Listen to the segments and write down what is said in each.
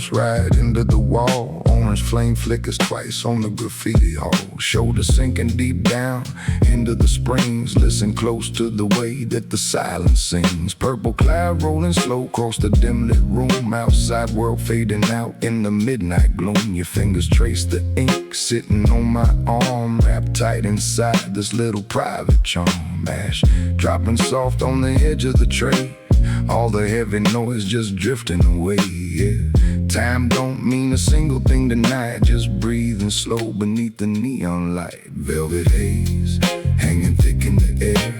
bust right into the wall. Orange flame flickers twice on the graffiti hall. Shoulder sinking deep down into the springs. Listen close to the way that the silence sings. Purple cloud rolling slow across the dim lit room. Outside world fading out in the midnight gloom. Your fingers trace the ink sitting on my arm, wrapped tight inside this little private charm. Ash dropping soft on the edge of the tray. All the heavy noise just drifting away, yeah. Time don't mean a single thing tonight. Just breathing slow beneath the neon light. Velvet haze hanging thick in the air.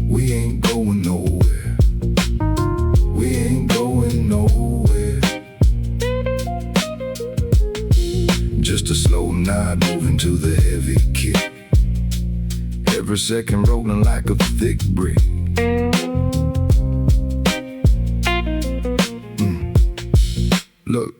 We ain't going nowhere. We ain't going nowhere. Just a slow nod moving to the heavy kick. Every second rolling like a thick brick. Look,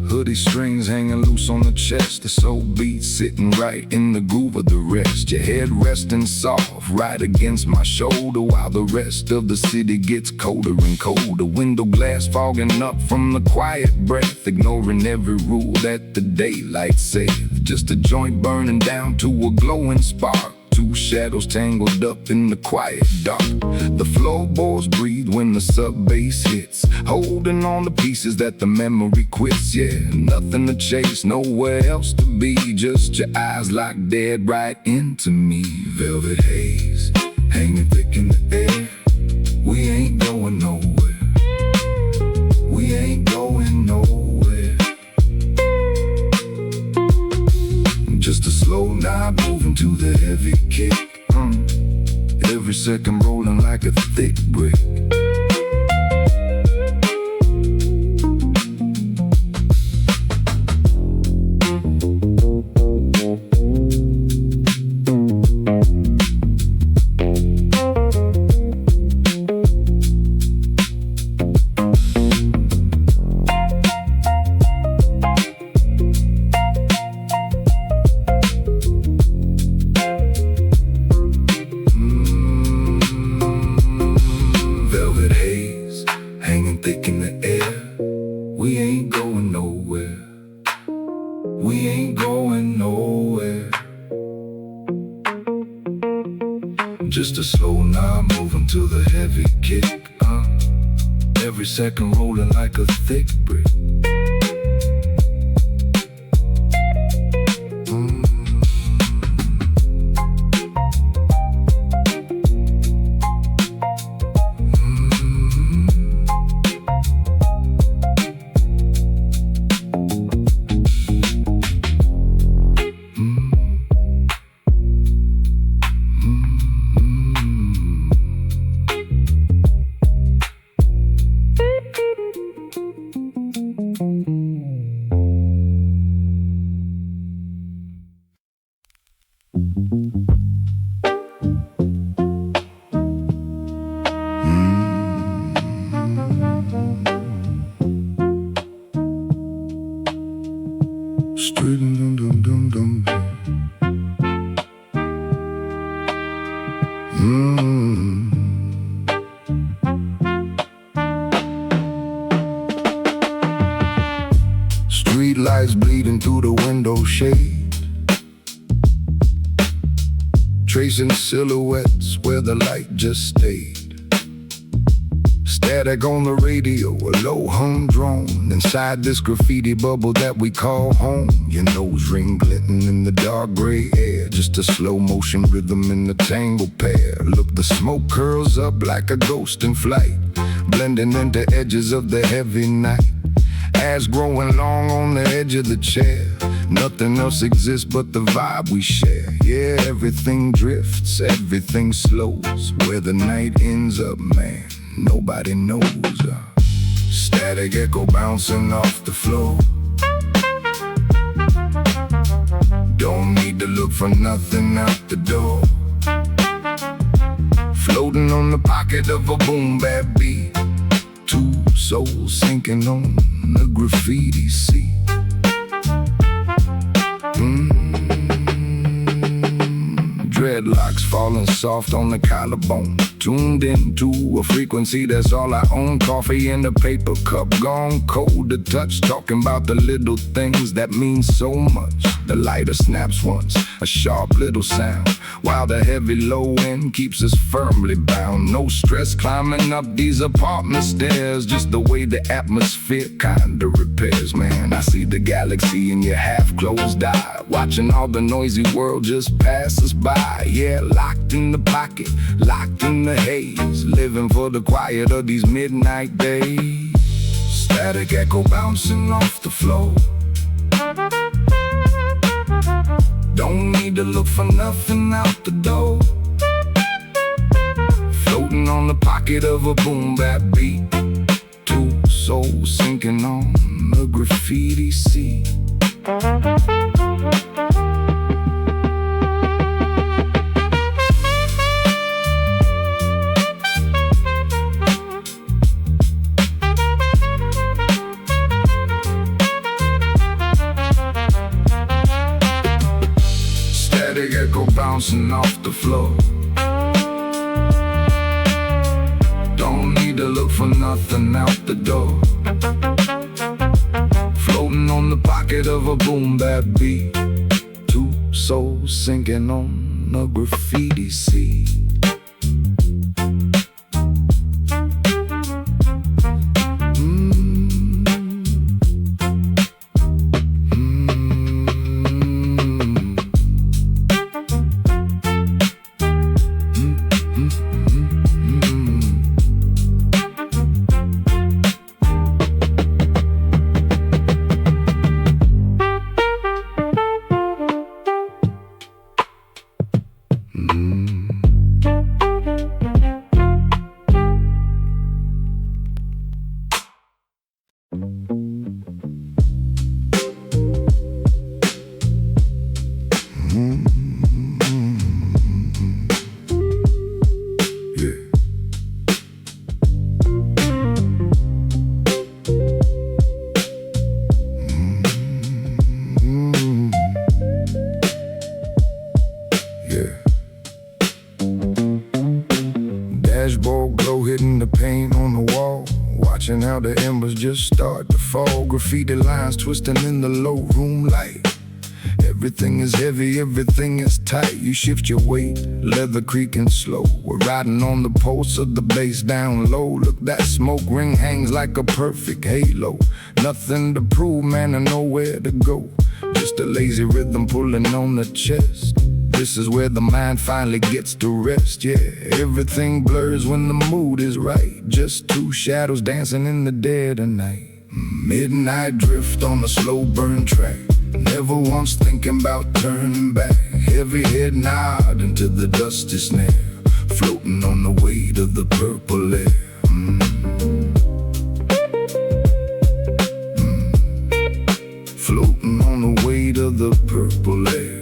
hoodie strings hanging loose on the chest. The soul beat sitting right in the groove of the rest. Your head resting soft right against my shoulder, while the rest of the city gets colder and colder. Window glass fogging up from the quiet breath, ignoring every rule that the daylight saith. Just a joint burning down to a glowing spark. Two shadows tangled up in the quiet dark. The floorboards breathe when the sub-bass hits, holding on to pieces that the memory quits. Yeah, nothing to chase, nowhere else to be. Just your eyes locked dead right into me. Velvet haze hanging thick in the air. We ain't going nowhere. We ain't going nowhere. Just a slow nod moving to the heavy kick. Every second rolling like a thick brick. Thick in the air. We ain't going nowhere. We ain't going nowhere. Just a slow nod moving to the heavy kick. Every second rolling like a thick brick. Street lights bleeding through the window shade, tracing silhouettes where the light just stayed. Static on the radio, a low hum drone inside this graffiti bubble that we call home. Your nose ring glinting in the dark gray air, just a slow motion rhythm in the tangled pair. Look, the smoke curls up like a ghost in flight, blending into edges of the heavy night. Ass growing long on the edge of the chair. Nothing else exists but the vibe we share. Yeah, everything drifts, everything slows. Where the night ends up, man, nobody knows. Static echo bouncing off the floor. Don't need to look for nothing out the door. Floating on the pocket of a boom bap beat. Two souls sinking on the graffiti sea. Dreadlocks rocks falling soft on the collarbone. Tuned into a frequency that's all I own. Coffee in a paper cup, gone cold to touch. Talking about the little things that mean so much. The lighter snaps once, a sharp little sound, while the heavy low end keeps us firmly bound. No stress climbing up these apartment stairs, just the way the atmosphere kinda repairs. Man, I see the galaxy in your half-closed eye, watching all the noisy world just pass us by. Yeah, locked in the pocket, locked in the haze, living for the quiet of these midnight days. Static echo bouncing off the floor. Don't need to look for nothing out the door. Floating on the pocket of a boom bap beat. Two souls sinking on the graffiti sea. Echo bouncing off the floor. Don't need to look for nothing out the door. Floating on the pocket of a boom bap beat. Two souls sinking on a graffiti sea. Dashboard glow hitting the paint on the wall, watching how the embers just start to fall. Graffiti lines twisting in the low room light. Everything is heavy, everything is tight. You shift your weight, leather creaking slow. We're riding on the pulse of the bass down low. Look, that smoke ring hangs like a perfect halo. Nothing to prove, man, and nowhere to go. Just a lazy rhythm pulling on the chest. This is where the mind finally gets to rest, yeah. Everything blurs when the mood is right. Just two shadows dancing in the dead of night. Midnight drift on a slow burn track. Never once thinking about turning back. Heavy head nod into the dusty snare. Floating on the weight of the purple air. Floating on the weight of the purple air.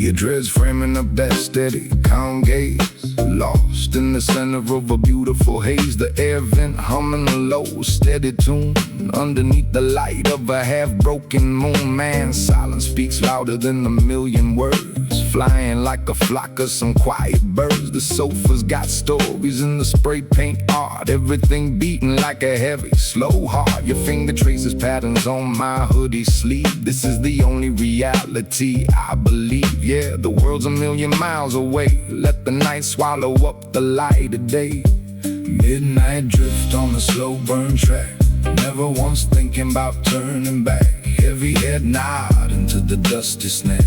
Your dreads framing up that steady, calm gaze. Lost in the center of a beautiful haze. The air vent humming a low, steady tune. Underneath the light of a half-broken moon. Man, silence speaks louder than a million words. Flying like a flock of some quiet birds. The sofa's got stories in the spray paint art. Everything beating like a heavy, slow heart. Your finger traces patterns on my hoodie sleeve. This is the only reality I believe. Yeah, the world's a million miles away. Let the night swallow up the light of day. Midnight drift on a slow burn track. Never once thinking about turning back. Heavy head nod into the dusty snare.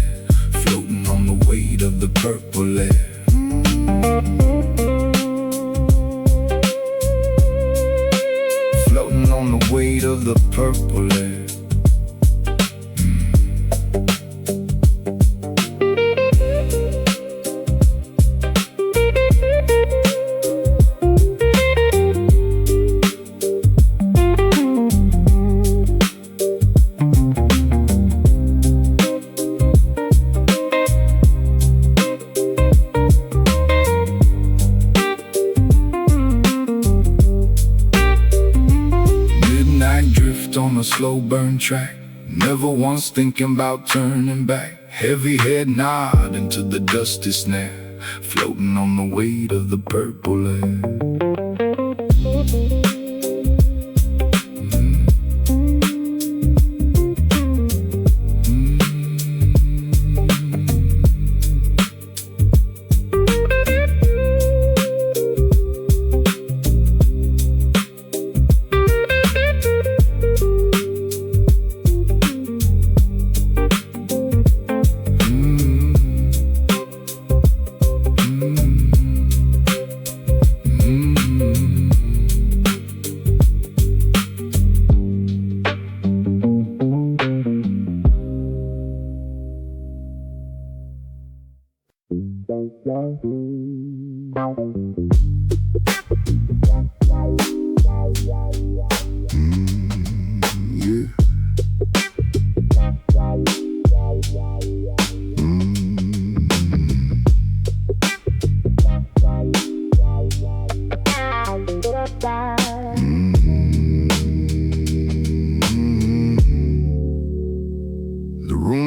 Floating on the weight of the purple air. Floating on the weight of the purple air. On a slow burn track. never once thinking about turning back. Heavy head nod into the dusty snare, floating on the weight of the purple air.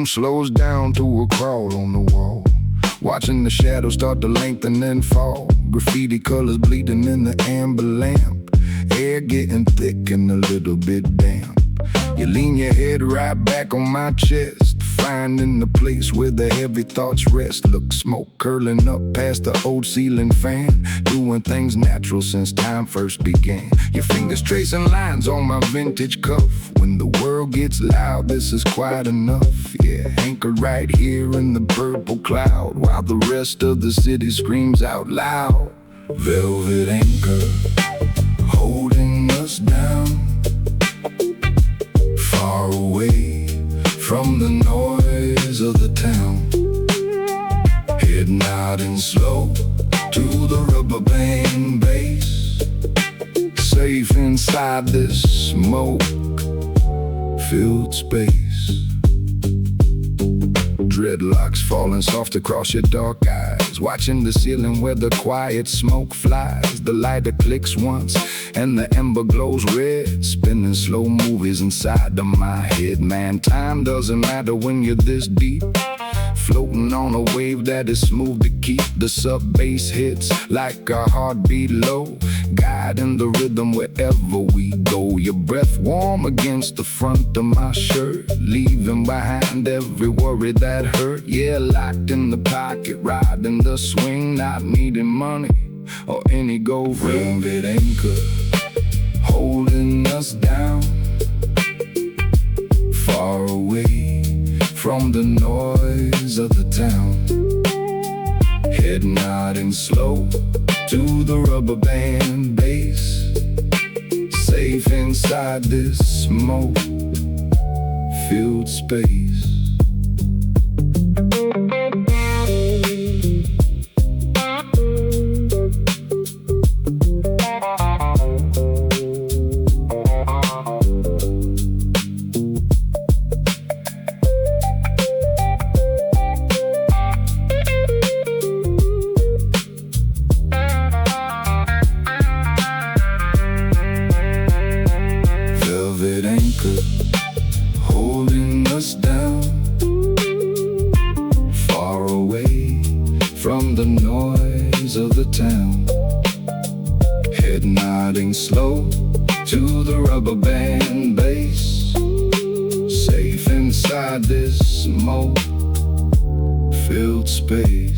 Slows down to a crawl on the wall, watching the shadows start to lengthen and fall. Graffiti colors bleeding in the amber lamp, air getting thick and a little bit damp. You lean your head right back on my chest, finding the place where the heavy thoughts rest. Look, smoke curling up past the old ceiling fan, doing things natural since time first began. Your fingers tracing lines on my vintage cuff. When the world gets loud, this is quite enough. Yeah, anchored right here in the purple cloud, while the rest of the city screams out loud. Velvet anchor holding us down, far away from the noise of the town. Head nodding slow to the rubber band bass, safe inside this smoke-filled space. Dreadlocks falling soft across your dark eyes, watching the ceiling where the quiet smoke flies. The lighter clicks once and the ember glows red, spinning slow movies inside of my head. Man, time doesn't matter when you're this deep, floating on a wave that is smooth to keep. The sub-bass hits like a heartbeat low, guiding the rhythm wherever we go. Your breath warm against the front of my shirt, leaving behind every worry that hurt. Yeah, locked in the pocket, riding the swing, not needing money or any gold. Velvet anchor holding us down, far away from the noise of the town. Head nodding slow to the rubber band bass, safe inside this smoke-filled space. Holding us down, far away from the noise of the town. Head nodding slow to the rubber band bass, safe inside this smoke-filled space.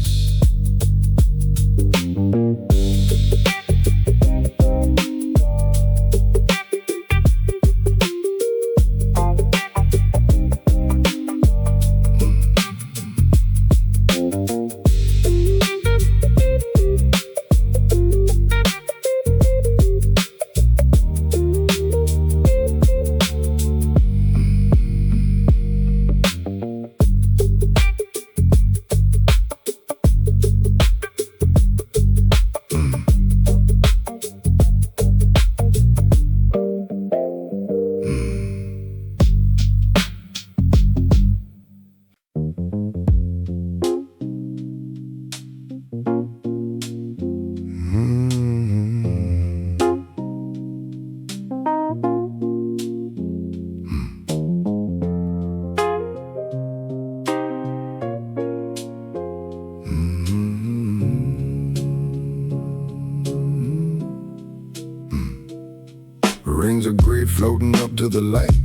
into the light,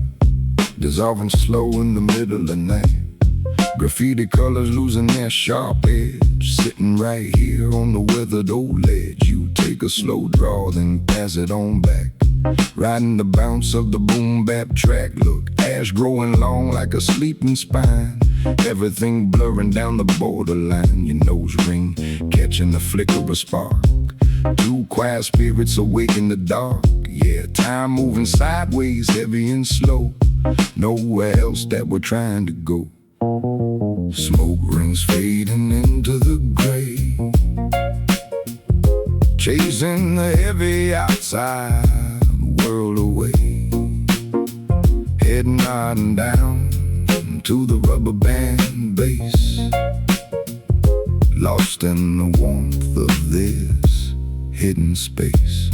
dissolving slow in the middle of the night. Graffiti colors losing their sharp edge, sitting right here on the weathered old ledge. You take a slow draw, then pass it on back, riding the bounce of the boom bap track. Look, ash growing long like a sleeping spine, everything blurring down the borderline. Your nose ring catching the flicker of a spark, two quiet spirits awake in the dark. Yeah, time moving sideways, heavy and slow, nowhere else that we're trying to go. Smoke rings fading into the gray, chasing the heavy outside world away, heading nodding down to the rubber band base, lost in the warmth of this hidden space.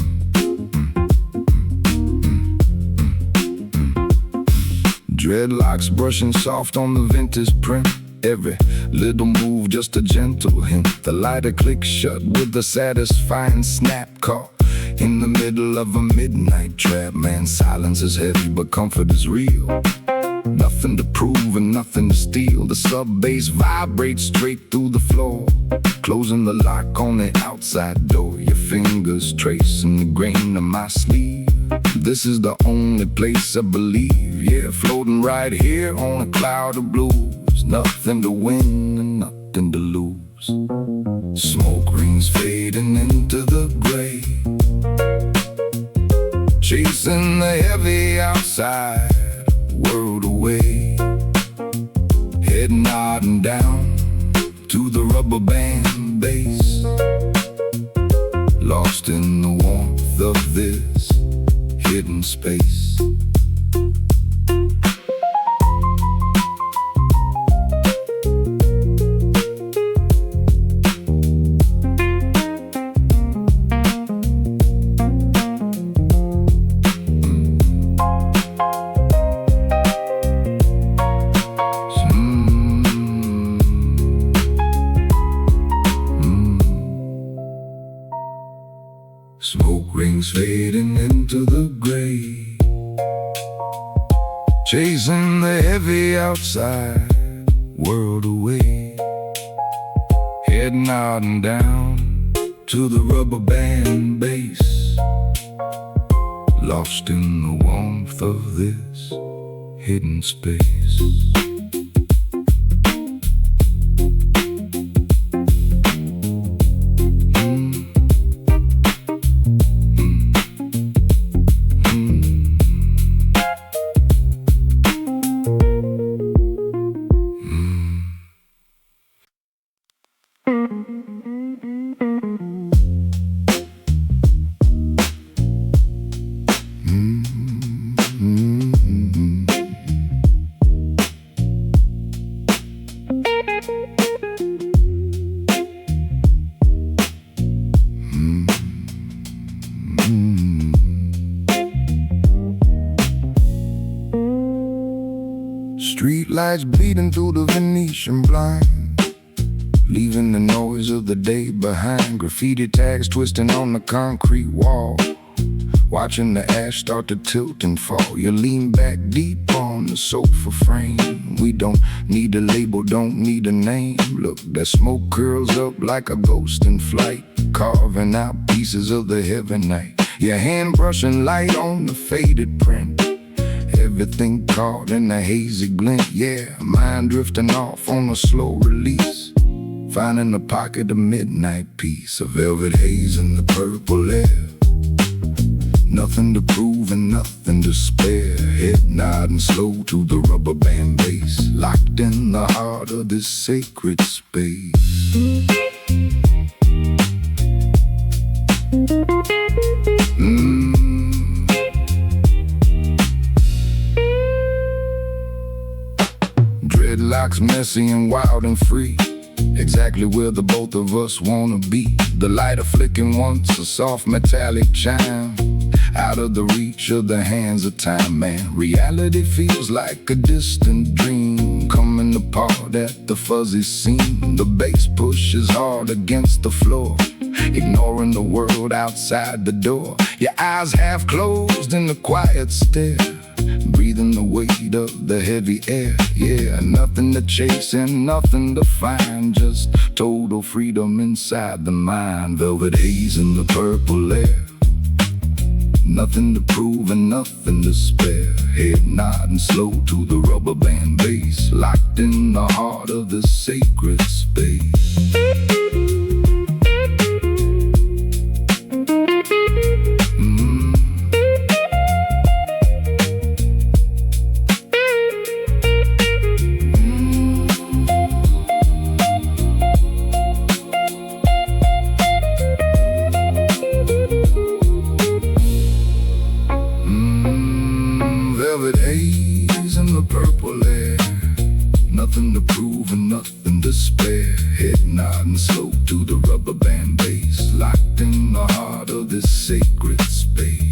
Dreadlocks brushing soft on the vintage print, every little move just a gentle hint. The lighter clicks shut with a satisfying snap caught in the middle of a midnight trap. Man, silence is heavy but comfort is real, nothing to prove and nothing to steal. The sub-bass vibrates straight through the floor, closing the lock on the outside door. Your fingers tracing the grain of my sleeve, this is the only place I believe. Yeah, floating right here on a cloud of blues, nothing to win and nothing to lose. Smoke rings fading into the gray, chasing the heavy outside world away, heading nodding down to the rubber band base, lost in the warmth of this hidden space. Smoke rings fading into the gray, chasing the heavy outside world away, heading nodding down to the rubber band base, lost in the warmth of this hidden space. Street lights bleeding through the Venetian blind, leaving the noise of the day behind. Graffiti tags twisting on the concrete wall, watching the ash start to tilt and fall. You lean back deep on the sofa frame. We don't need a label, don't need a name. Look, that smoke curls up like a ghost in flight, carving out pieces of the heavy night. Your hand brushing light on the faded print, everything caught in a hazy glint. Yeah, mind drifting off on a slow release, finding a pocket of midnight peace, a velvet haze in the purple air. Nothing to prove and nothing to spare, head nodding slow to the rubber band bass, locked in the heart of this sacred space. Dreadlocks messy and wild and free, exactly where the both of us wanna be. The lighter flicking once, a soft metallic chime, out of the reach of the hands of time. Man, reality feels like a distant dream, coming apart at the fuzzy seam. The bass pushes hard against the floor, ignoring the world outside the door. Your eyes half closed in the quiet stare, breathing the weight of the heavy air. Yeah, nothing to chase and nothing to find, just total freedom inside the mind. Velvet haze in the purple air. Nothing to prove and nothing to spare. Head nodding slow to the rubber band bass, locked in the heart of the sacred space. Velvet haze in the purple air. Nothing to prove and nothing to spare. Head nodding slow to the rubber band bass, locked in the heart of this sacred space.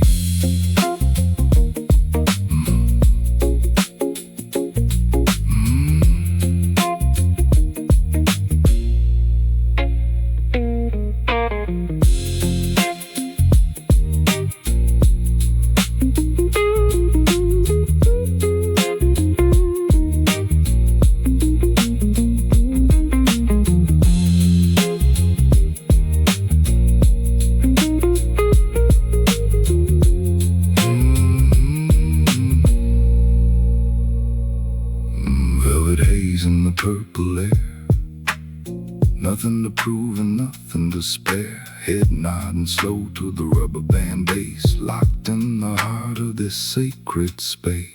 Velvet haze in the purple air. Nothing to prove and nothing to spare. Head nodding slow to the rubber band bass, locked in the heart of this sacred space.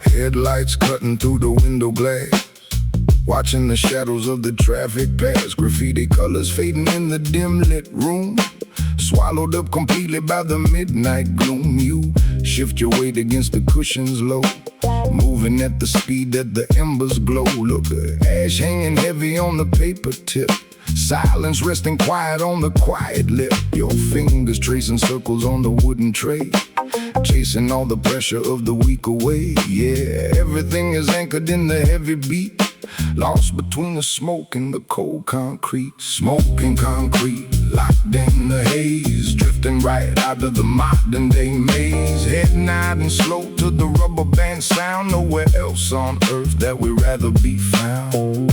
Headlights cutting through the window glass, watching the shadows of the traffic pass. Graffiti colors fading in the dim lit room, swallowed up completely by the midnight gloom. You shift your weight against the cushions low, moving at the speed that the embers glow. Look, ash hanging heavy on the paper tip, silence resting quiet on the quiet lip. Your fingers tracing circles on the wooden tray, chasing all the pressure of the week away. Yeah, everything is anchored in the heavy beat, lost between the smoke and the cold concrete. Smoke and concrete, locked in the haze, drifting right out of the modern day maze. Head nodding slow to the rubber band sound, nowhere else on earth that we'd rather be found.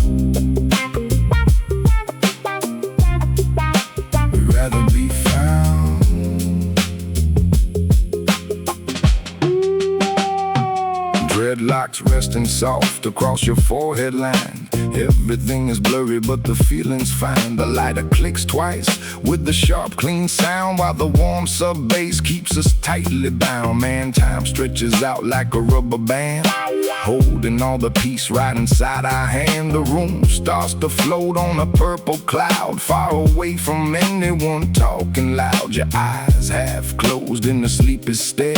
We'd rather be found. Dreadlocks resting soft across your forehead line. Everything is blurry but the feeling's fine. The lighter clicks twice with the sharp clean sound, while the warm sub bass keeps us tightly bound. Man, time stretches out like a rubber band, holding all the peace right inside our hand. The room starts to float on a purple cloud, far away from anyone talking loud. Your eyes half closed in a sleepy stare,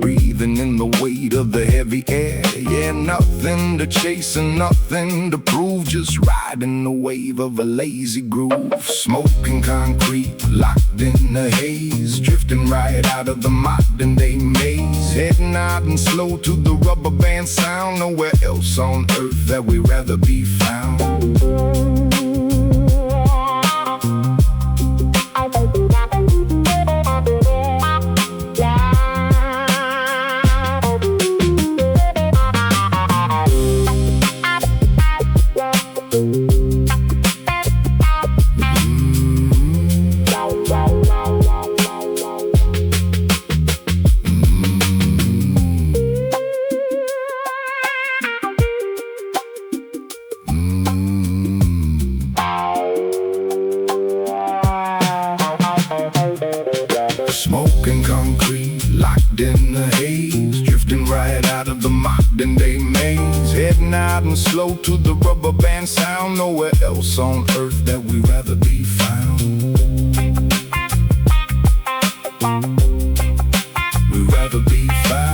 breathing in the weight of the heavy air. Yeah, nothing to chase and nothing to prove, just riding the wave of a lazy groove. Smoking concrete, locked in the haze, drifting right out of the modern day maze. Head nodding slow to the rubber band sound, nowhere else on earth that we'd rather be found. waves, drifting right out of the modern day maze, heading out and slow to the rubber band sound. Nowhere else on earth that we'd rather be found. We'd rather be found.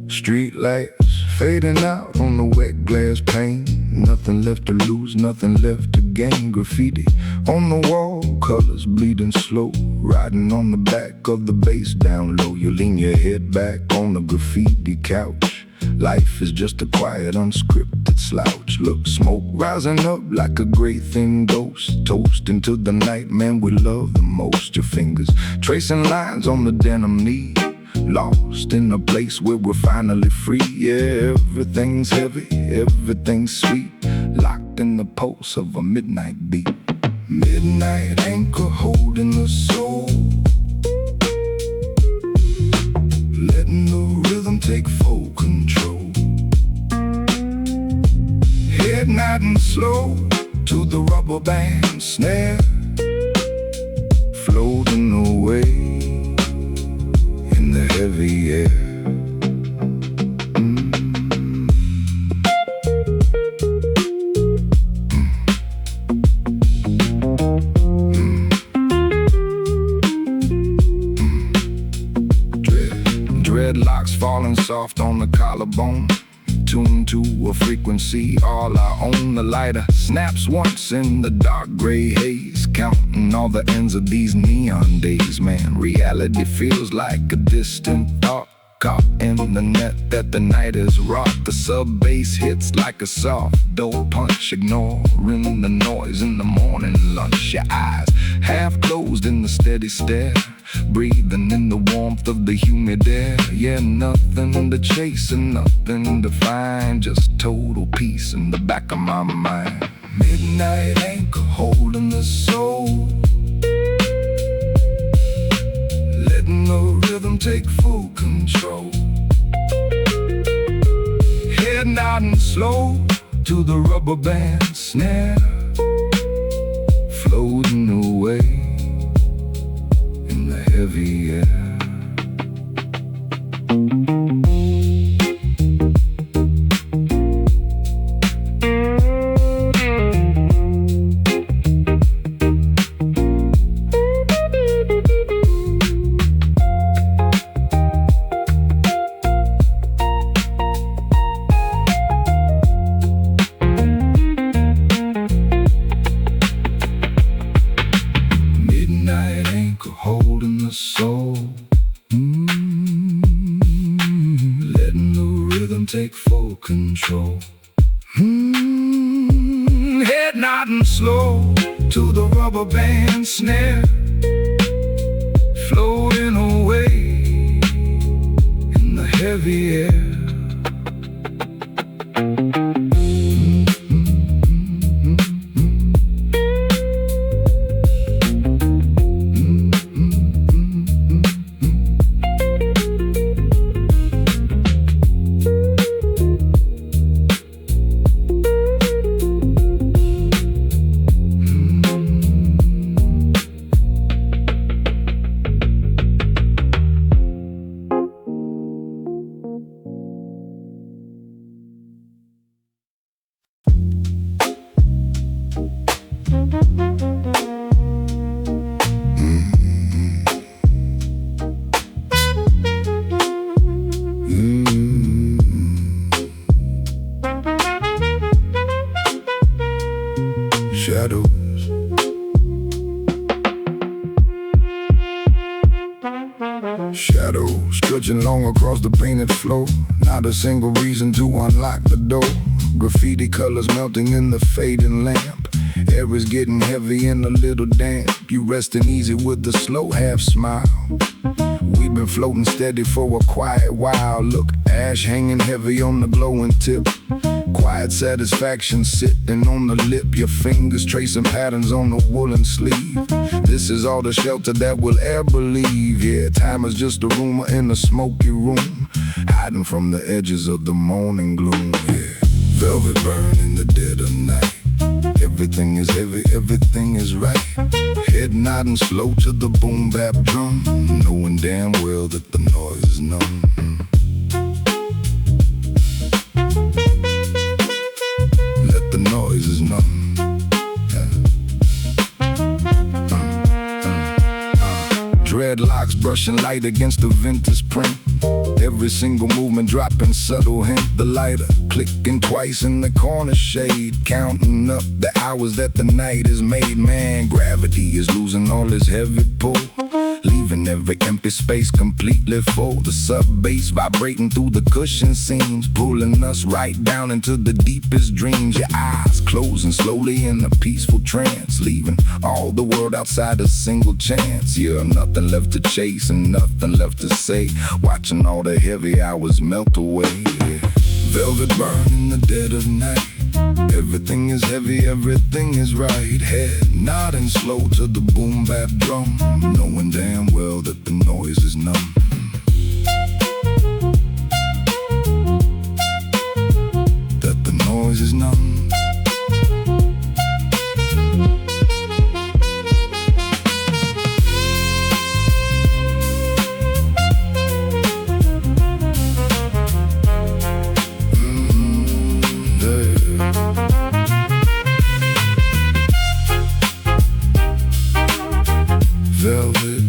Street lights fading out on the wet glass pane. Nothing left to lose, nothing left to gain. Graffiti on the wall, colors bleeding slow. Riding on the back of the bass down low. You lean your head back on the graffiti couch. Life is just a quiet, unscripted slouch. Look, smoke rising up like a gray thin ghost. Toast into the night, man, we love the most. Your fingers tracing lines on the denim knee. Lost in a place where we're finally free. Yeah, everything's heavy, everything's sweet. Locked in the pulse of a midnight beat. Midnight anchor holding the soul. Letting the rhythm take full control. Heading out and slow to the rubber band snare. Floating away in the heavy air. Dreadlocks falling soft on the collarbone, tuned to a frequency all our own. The lighter snaps once in the dark gray haze, counting all the ends of these neon days. Man, reality feels like a distant thought, caught in the net that the night is wrought. The sub bass hits like a soft dough punch, ignoring the noise in the morning lunch. Your eyes half closed in the steady stare, breathing in the warmth of the humid air. Yeah, nothing to chase and nothing to find, just total peace in the back of my mind. Midnight anchor holding the soul, letting the rhythm take full control. Heading out and slow to the rubber band snare. Floating away in the heavy air. Holding the soul, letting the rhythm take full control. Heading out and slow to the rubber band snare. Floating away in the heavy air. Searching long across the painted floor, not a single reason to unlock the door. Graffiti colors melting in the fading lamp. Air is getting heavy and a little damp. You resting easy with the slow half smile. We've been floating steady for a quiet while. Look, ash hanging heavy on the glowing tip. Quiet satisfaction sitting on the lip. Your fingers tracing patterns on the woolen sleeve. This is all the shelter that we'll ever leave. Yeah, time is just a rumor in a smoky room, hiding from the edges of the morning gloom. Yeah, velvet burn in the dead of night. Everything is heavy, everything is right. Head nodding slow to the boom bap drum, knowing damn well that the noise is numb. Let the noise is numb. Dreadlocks brushing light against the vintage print. Every single movement dropping subtle hint. The lighter clicking twice in the corner shade, counting up the hours that the night is made. Man, gravity is losing all its heavy pull, leaving every empty space completely full. The sub-bass vibrating through the cushion seams, pulling us right down into the deepest dreams. Your eyes closing slowly in a peaceful trance, leaving all the world outside a single chance. Yeah, nothing left to chase and nothing left to say, watching all the heavy hours melt away. Yeah. Velvet burn in the dead of night. Everything is heavy, everything is right. Head nodding slow to the boom bap drum, knowing damn well that the noise is numb. That the noise is numb. Velvet.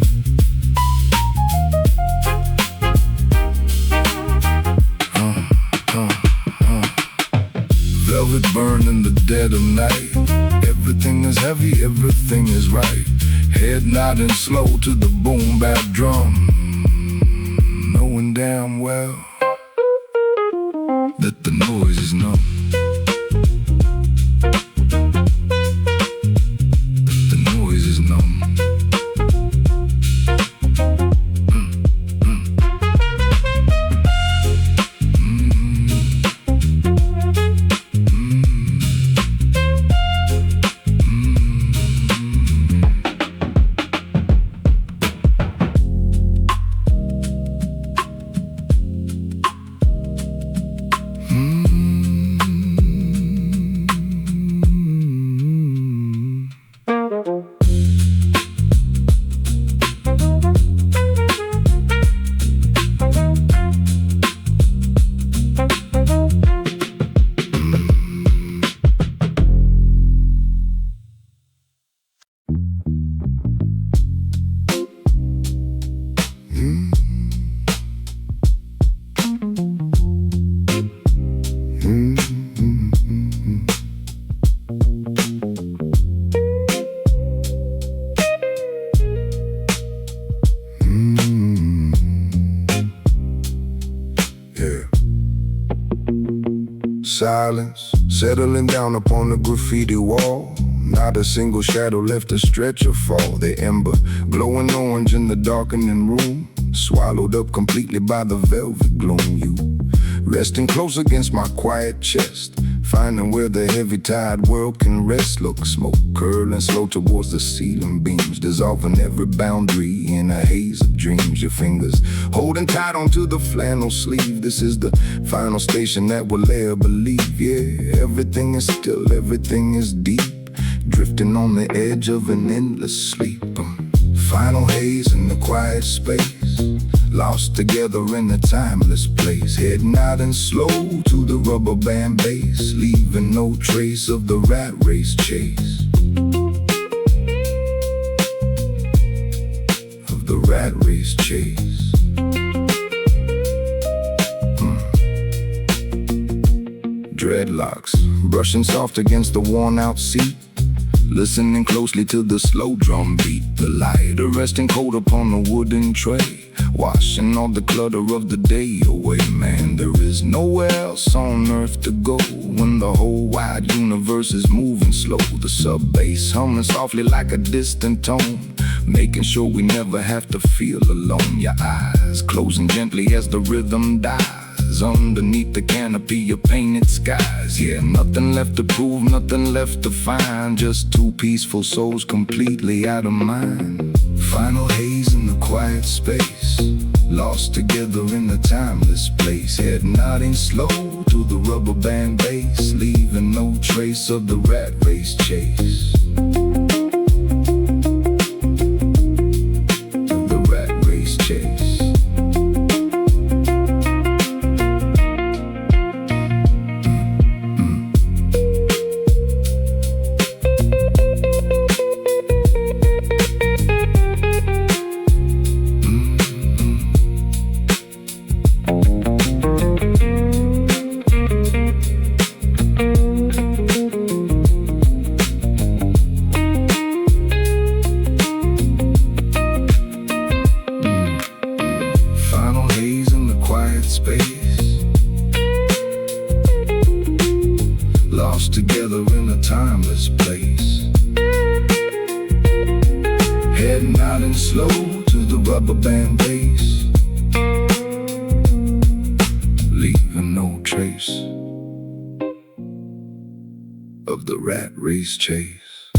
Velvet burn in the dead of night. Everything is heavy, everything is right. Head nodding slow to the boom bap drum, knowing damn well that the noise is numb. The noise is numb. Silence settling down upon the graffiti wall. Not a single shadow left to stretch or fall. The ember glowing orange in the darkening room, swallowed up completely by the velvet gloom. You resting close against my quiet chest, finding where the heavy tide world can rest. Look, smoke curling slow towards the ceiling beams, dissolving every boundary in a haze of dreams. Your fingers holding tight onto the flannel sleeve. This is the final station that will ever leave. Yeah, everything is still, everything is deep, drifting on the edge of an endless sleep. Final haze in the quiet space, lost together in a timeless place. Heading out and slow to the rubber band bass, leaving no trace of the rat race chase. Of the rat race chase. Dreadlocks brushing soft against the worn out seat, listening closely to the slow drum beat. The lighter resting cold upon the wooden tray, washing all the clutter of the day away. Man, there is nowhere else on earth to go when the whole wide universe is moving slow. The sub-bass humming softly like a distant tone, making sure we never have to feel alone. Your eyes closing gently as the rhythm dies underneath the canopy of painted skies. Yeah, nothing left to prove, nothing left to find, just two peaceful souls completely out of mind. Final haze in the quiet space, lost together in the timeless place. Head nodding slow to the rubber band bass, leaving no trace of the rat race chase. The rat race chase. Space, lost together in a timeless place. Head nodding slow to the rubber band bass, leaving no trace of the rat race chase.